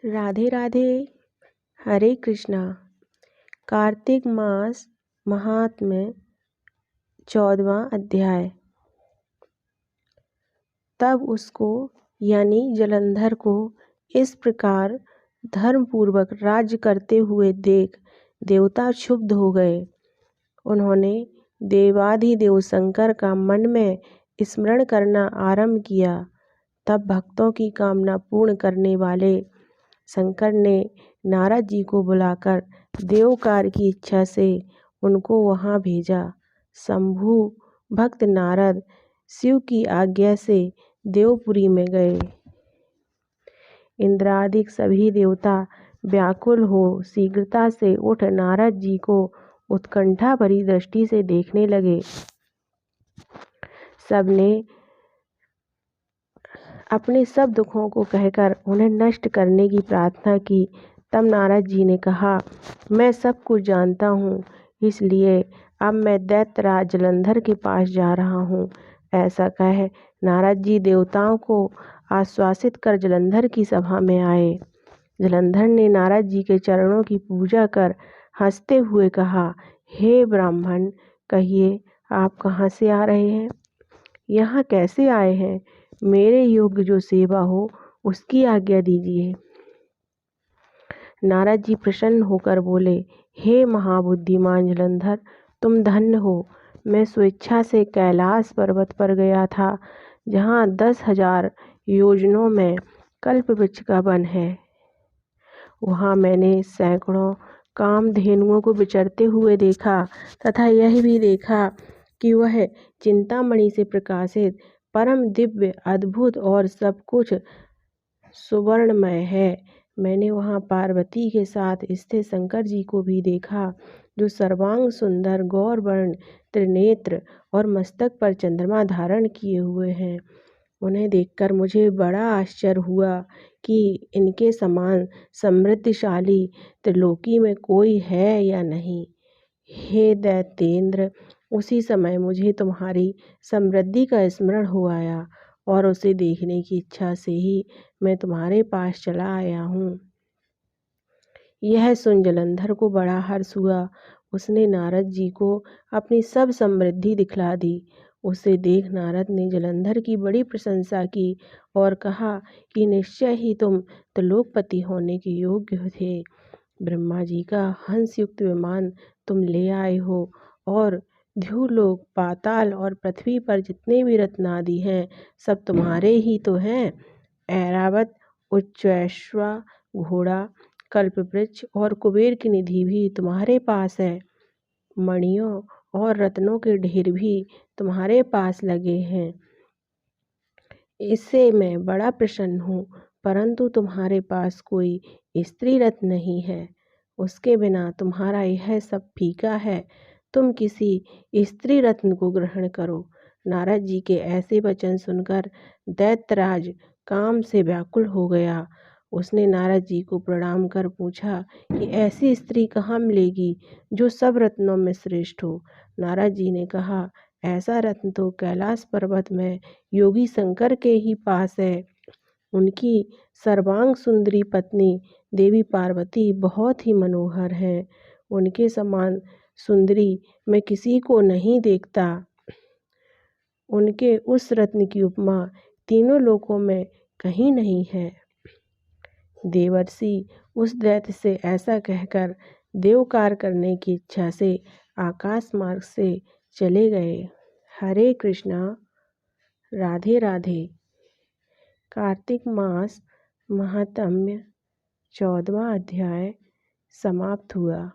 राधे राधे। हरे कृष्णा। कार्तिक मास महात्म्य 14वां अध्याय। तब उसको यानी जलंधर को इस प्रकार धर्मपूर्वक राज्य करते हुए देख देवता क्षुब्ध हो गए। उन्होंने देवाधिदेव शंकर का मन में स्मरण करना आरंभ किया। तब भक्तों की कामना पूर्ण करने वाले शंकर ने नारद जी को बुलाकर देवकार की इच्छा से उनको वहाँ भेजा। शंभु भक्त नारद शिव की आज्ञा से देवपुरी में गए। इंद्रादिक सभी देवता व्याकुल हो शीघ्रता से उठ नारद जी को उत्कंठा भरी दृष्टि से देखने लगे। सबने अपने सब दुखों को कहकर उन्हें नष्ट करने की प्रार्थना की। तब नारद जी ने कहा, मैं सब कुछ जानता हूँ, इसलिए अब मैं दैत्यराज जलंधर के पास जा रहा हूँ। ऐसा कह नारद जी देवताओं को आश्वासित कर जलंधर की सभा में आए। जलंधर ने नारद जी के चरणों की पूजा कर हंसते हुए कहा, हे ब्राह्मण, कहिए आप कहाँ से आ रहे हैं, यहाँ कैसे आए हैं? मेरे योग्य जो सेवा हो उसकी आज्ञा दीजिए। नारद जी प्रसन्न होकर बोले, हे महाबुद्धिमान जलंधर, तुम धन्य हो। मैं स्वेच्छा से कैलाश पर्वत पर गया था, जहाँ 10,000 योजनों में कल्पवृक्ष का वन है। वहाँ मैंने सैकड़ों कामधेनुओं को विचरते हुए देखा तथा यह भी देखा कि वह चिंतामणि से प्रकाशित परम दिव्य अद्भुत और सब कुछ सुवर्णमय है। मैंने वहाँ पार्वती के साथ स्थित शंकर जी को भी देखा, जो सर्वांग सुंदर गौर वर्ण त्रिनेत्र और मस्तक पर चंद्रमा धारण किए हुए हैं। उन्हें देखकर मुझे बड़ा आश्चर्य हुआ कि इनके समान समृद्धशाली त्रिलोकी में कोई है या नहीं। हे दैत्येंद्र, उसी समय मुझे तुम्हारी समृद्धि का स्मरण हो आया और उसे देखने की इच्छा से ही मैं तुम्हारे पास चला आया हूँ। यह सुन जलंधर को बड़ा हर्ष हुआ। उसने नारद जी को अपनी सब समृद्धि दिखला दी। उसे देख नारद ने जलंधर की बड़ी प्रशंसा की और कहा कि निश्चय ही तुम त्रिलोकपति होने के योग्य थे। ब्रह्मा जी का हंस युक्त विमान तुम ले आए हो और ध्युलोक, पाताल और पृथ्वी पर जितने भी रत्नादि हैं सब तुम्हारे ही तो हैं। ऐरावत, उच्चैश्वा, घोड़ा, कल्पवृक्ष और कुबेर की निधि भी तुम्हारे पास है। मणियों और रत्नों के ढेर भी तुम्हारे पास लगे हैं। इससे मैं बड़ा प्रसन्न हूँ, परंतु तुम्हारे पास कोई स्त्री रत्न नहीं है। उसके बिना तुम्हारा यह सब फीका है। तुम किसी स्त्री रत्न को ग्रहण करो। नारद जी के ऐसे वचन सुनकर दैत्यराज काम से व्याकुल हो गया। उसने नारद जी को प्रणाम कर पूछा कि ऐसी स्त्री कहाँ मिलेगी जो सब रत्नों में श्रेष्ठ हो। नारद जी ने कहा, ऐसा रत्न तो कैलाश पर्वत में योगी शंकर के ही पास है। उनकी सर्वांग सुंदरी पत्नी देवी पार्वती बहुत ही मनोहर है। उनके समान सुंदरी मैं किसी को नहीं देखता। उनके उस रत्न की उपमा तीनों लोकों में कहीं नहीं है। देवर्षि उस दैत्य से ऐसा कहकर देवकार करने की इच्छा से आकाश मार्ग से चले गए। हरे कृष्णा। राधे राधे। कार्तिक मास महात्म्य 14वां अध्याय समाप्त हुआ।